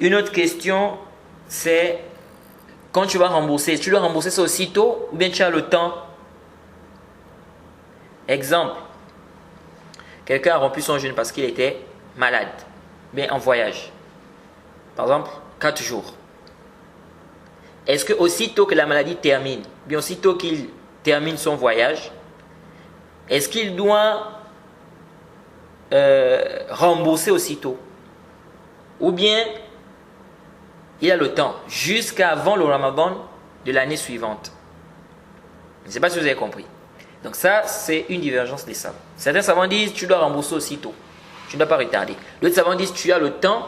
Une autre question, c'est quand tu vas rembourser, tu dois rembourser ça aussitôt ou bien tu as le temps? Exemple, quelqu'un a rompu son jeûne parce qu'il était malade, bien en voyage. Par exemple, 4 jours. Est-ce que aussitôt que la maladie termine, bien aussitôt qu'il termine son voyage, est-ce qu'il doit rembourser aussitôt? Ou bien il a le temps jusqu'avant le Ramadan de l'année suivante? Je ne sais pas si vous avez compris. Donc ça, c'est une divergence des savants. Certains savants disent tu dois rembourser aussitôt. Tu ne dois pas retarder. D'autres savants disent tu as le temps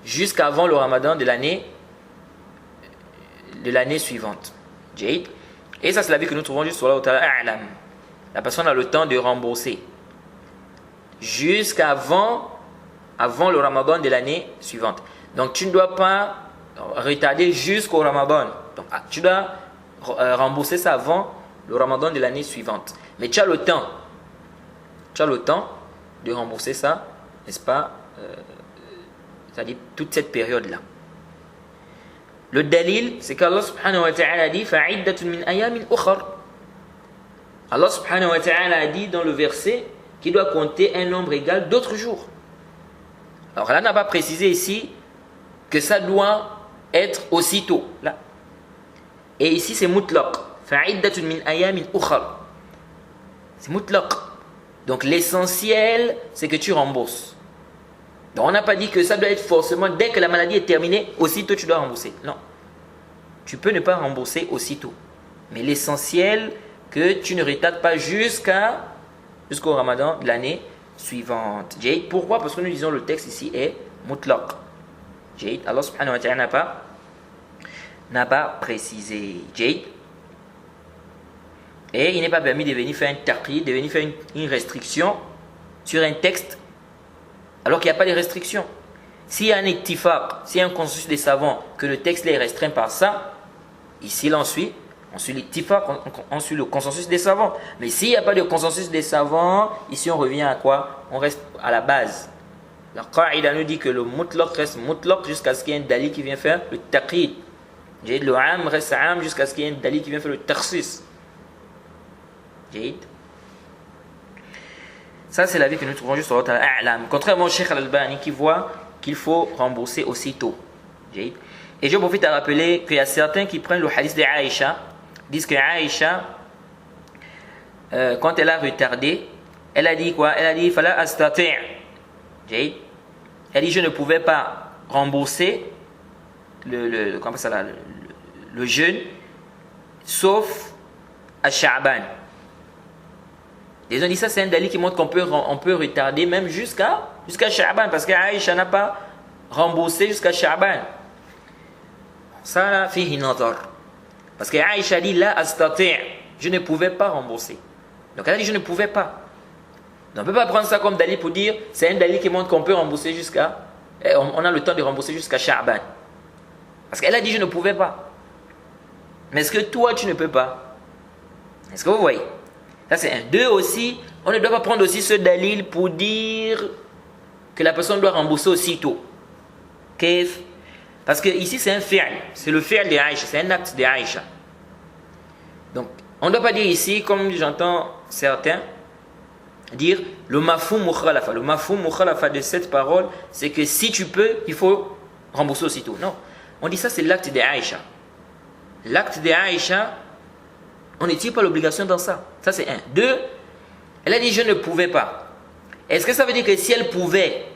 jusqu'avant le Ramadan de l'année suivante. Jade. Et ça, c'est l'avis que nous trouvons juste sur la personne a le temps de rembourser jusqu'avant le Ramadan de l'année suivante. Donc tu ne dois pas retarder jusqu'au Ramadan. Donc tu dois rembourser ça avant le Ramadan de l'année suivante. Mais tu as le temps. Tu as le temps de rembourser ça, n'est-ce pas? C'est-à-dire toute cette période-là. Le dalil, c'est qu'Allah subhanahu wa ta'ala dit فَعِدَّةٌ مِنْ أَيَامٍ أُخَرٍ. Allah subhanahu wa ta'ala a dit dans le verset qu'il doit compter un nombre égal d'autres jours. Alors Allah n'a pas précisé ici que ça doit être aussitôt. Là. Et ici c'est mutlaq. فَعِدَّةٌ مِنْ أَيَامٍ أُخَرٍ. C'est mutlaq. Donc l'essentiel, c'est que tu rembourses. Donc on n'a pas dit que ça doit être forcément, dès que la maladie est terminée, aussitôt tu dois rembourser. Non. Tu peux ne pas rembourser aussitôt. Mais l'essentiel, que tu ne retardes pas jusqu'au Ramadan de l'année suivante. Jade. Pourquoi? Parce que nous disons le texte ici est mutlaq. Jade. Allah subhanahu wa ta'ala n'a pas précisé. Jade. Et il n'est pas permis de venir faire un taqid, de venir faire une restriction sur un texte alors qu'il n'y a pas de restriction. S'il y a un ittifaq, s'il y a un consensus des savants que le texte est restreint par ça, ici là on suit l'ittifaq, on suit le consensus des savants. Mais s'il n'y a pas de consensus des savants, ici on revient à quoi? On reste à la base. La qa'ida nous dit que le mutlaq reste mutlaq jusqu'à ce qu'il y ait un dalil qui vient faire le taqid. Le am reste am jusqu'à ce qu'il y ait un dalil qui vient faire le takhsis. Ça, c'est l'avis que nous trouvons juste sur l'A'lam. Contrairement au Cheikh Al-Albani qui voit qu'il faut rembourser aussitôt. Et je profite à rappeler qu'il y a certains qui prennent le hadith de Aïcha, disent que Aïcha, quand elle a retardé, elle a dit quoi? Elle a dit Fala astati'. Elle a dit je ne pouvais pas rembourser le jeûne, sauf à Sha'ban. Ils ont dit ça, c'est un dalil qui montre qu'on peut retarder même jusqu'à Sha'ban, parce qu'Aïcha n'a pas remboursé jusqu'à Sha'ban. Ça, là, fihi nazar. Parce qu'Aïcha dit la astati', je ne pouvais pas rembourser. Donc elle a dit je ne pouvais pas. Donc, on ne peut pas prendre ça comme dalil pour dire c'est un dalil qui montre qu'on peut rembourser on a le temps de rembourser jusqu'à Sha'ban. Parce qu'elle a dit je ne pouvais pas. Mais est-ce que toi tu ne peux pas? Est-ce que vous voyez? Ça c'est un. Deux aussi, on ne doit pas prendre aussi ce dalil pour dire que la personne doit rembourser aussitôt. Qu'est-ce? Parce que ici c'est un fi'l, c'est le fi'l de Aïcha, c'est un acte de Aïcha. Donc on ne doit pas dire ici, comme j'entends certains dire, le mafhoum mukhalafa. Le mafhoum mukhalafa de cette parole, c'est que si tu peux, il faut rembourser aussitôt. Non, on dit ça c'est l'acte de Aïcha. L'acte de Aïcha, on ne tire pas l'obligation dans ça. Ça c'est un. Deux, elle a dit je ne pouvais pas. Est-ce que ça veut dire que si elle pouvait,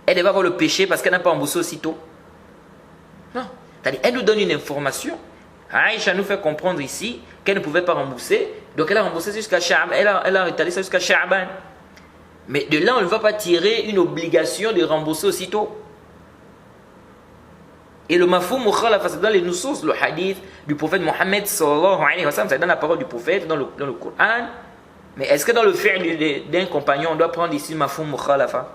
elle devait avoir le péché parce qu'elle n'a pas remboursé aussitôt? Non. C'est-à-dire, elle nous donne une information. Aïcha nous fait comprendre ici qu'elle ne pouvait pas rembourser. Donc elle a remboursé jusqu'à Sha'ban. Elle a rétabli ça jusqu'à Sha'ban. Mais de là, on ne va pas tirer une obligation de rembourser aussitôt. Et le mafhoum mukhalafa, c'est dans les nusus, le hadith du prophète Mohammed sallallahu alayhi wa sallam, c'est dans la parole du prophète, dans le Coran. Mais est-ce que dans le fi'l d'un compagnon, on doit prendre ici le mafhoum mukhalafa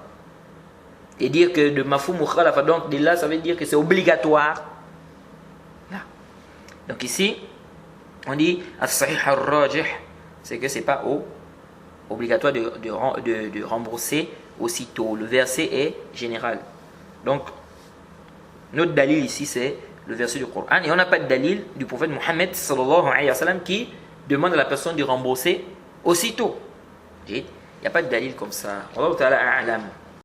et dire que le mafhoum mukhalafa, donc de là, ça veut dire que c'est obligatoire. Là. Donc ici, on dit as-sahih ar-rajih, c'est que c'est pas obligatoire de rembourser aussitôt. Le verset est général. Donc, Notre dalil ici, c'est le verset du Coran. Et on n'a pas de dalil du prophète Mohammed sallallahu alayhi wa sallam qui demande à la personne de rembourser aussitôt. Il n'y a pas de dalil comme ça. Wallahu ta'ala a'lam.